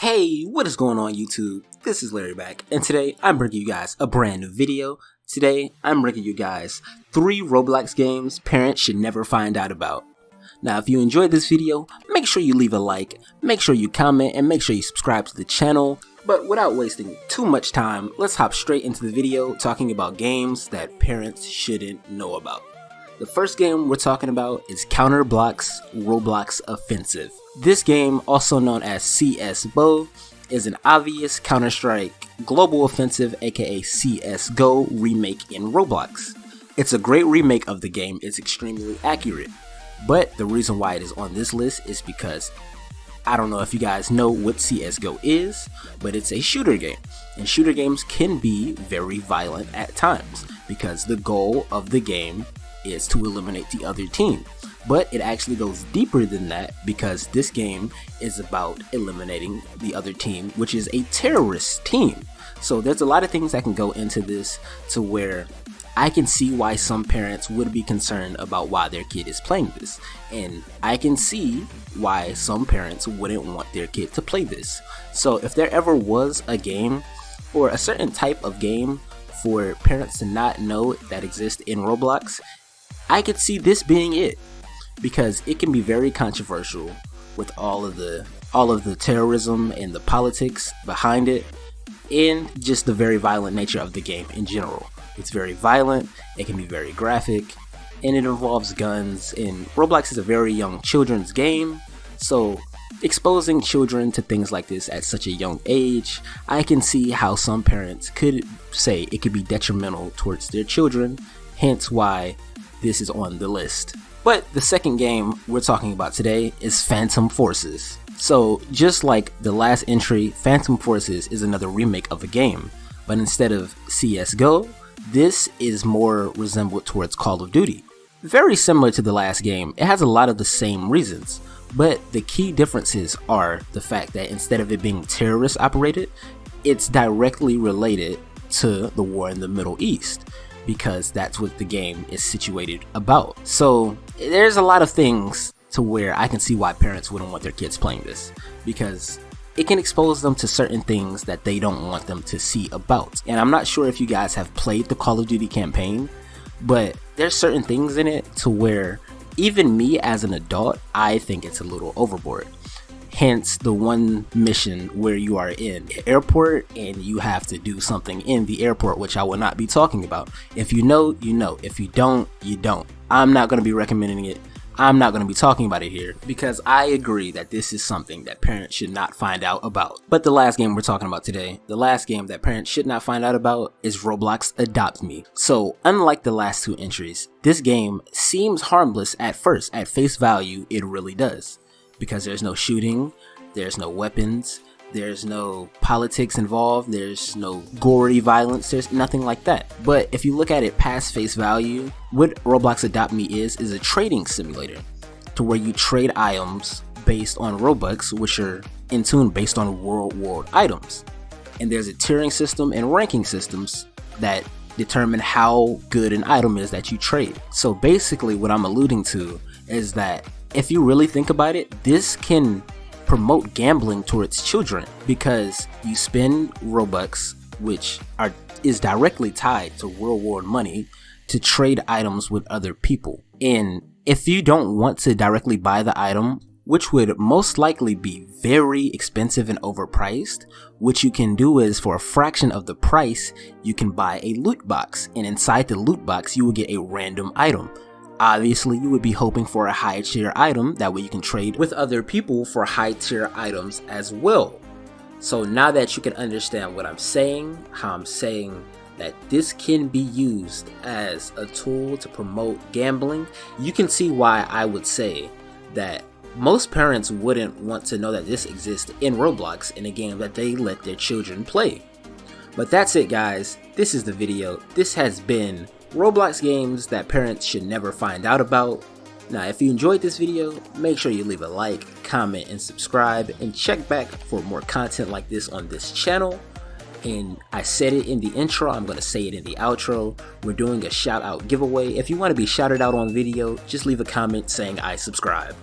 Hey, what is going on YouTube? This is Larry back, and today I'm bringing you guys a brand new video. Today I'm bringing you guys 3 Roblox games parents should never find out about. Now if you enjoyed this video, make sure you leave a like, make sure you comment, and make sure you subscribe to the channel. But without wasting too much time, let's hop straight into the video talking about games that parents shouldn't know about. The first game we're talking about is Counterblock's Roblox Offensive. This game, also known as CS:GO, is an obvious Counter-Strike Global Offensive aka CS:GO remake in Roblox. It's a great remake of the game, it's extremely accurate, but the reason why it is on this list is because I don't know if you guys know what CS:GO is, but it's a shooter game, and shooter games can be very violent at times because the goal of the game is to eliminate the other team. But it actually goes deeper than that because this game is about eliminating the other team, which is a terrorist team. So there's a lot of things that can go into this to where I can see why some parents would be concerned about why their kid is playing this. And I can see why some parents wouldn't want their kid to play this. So if there ever was a game or a certain type of game for parents to not know that exists in Roblox, I could see this being it, because it can be very controversial with all of the terrorism and the politics behind it, and just the very violent nature of the game in general. It's very violent, it can be very graphic, and it involves guns, and Roblox is a very young children's game, so exposing children to things like this at such a young age, I can see how some parents could say it could be detrimental towards their children, hence why this is on the list. But the second game we're talking about today is Phantom Forces. So just like the last entry, Phantom Forces is another remake of a game, but instead of CS:GO, this is more resembled towards Call of Duty. Very similar to the last game, it has a lot of the same reasons, but the key differences are the fact that instead of it being terrorist operated, it's directly related to the war in the Middle East, because that's what the game is situated about. So there's a lot of things to where I can see why parents wouldn't want their kids playing this, because it can expose them to certain things that they don't want them to see about. And I'm not sure if you guys have played the Call of Duty campaign, but there's certain things in it to where even me as an adult, I think it's a little overboard. Hence the one mission where you are in an airport and you have to do something in the airport, which I will not be talking about. If you know, you know. If you don't, you don't. I'm not going to be recommending it. I'm not going to be talking about it here because I agree that this is something that parents should not find out about. But the last game we're talking about today, the last game that parents should not find out about is Roblox Adopt Me. So unlike the last 2 entries, this game seems harmless at first. At face value, it really does. Because there's no shooting, there's no weapons, there's no politics involved, there's no gory violence, there's nothing like that. But if you look at it past face value, what Roblox Adopt Me is a trading simulator to where you trade items based on Robux, which are in tune based on real world items. And there's a tiering system and ranking systems that determine how good an item is that you trade. So basically what I'm alluding to is that if you really think about it, this can promote gambling towards children because you spend Robux, which is directly tied to real world money, to trade items with other people. And if you don't want to directly buy the item, which would most likely be very expensive and overpriced, what you can do is for a fraction of the price, you can buy a loot box, and inside the loot box you will get a random item. Obviously, you would be hoping for a high tier item, that way you can trade with other people for high tier items as well. So now that you can understand what I'm saying, how I'm saying that this can be used as a tool to promote gambling, you can see why I would say that most parents wouldn't want to know that this exists in Roblox in a game that they let their children play. But that's it guys, this is the video. This has been Roblox games that parents should never find out about. Now if you enjoyed this video, make sure you leave a like, comment, and subscribe, and check back for more content like this on this channel. And I said it in the intro, I'm going to say it in the outro. We're doing a shout out giveaway. If you want to be shouted out on video, just leave a comment saying I subscribed.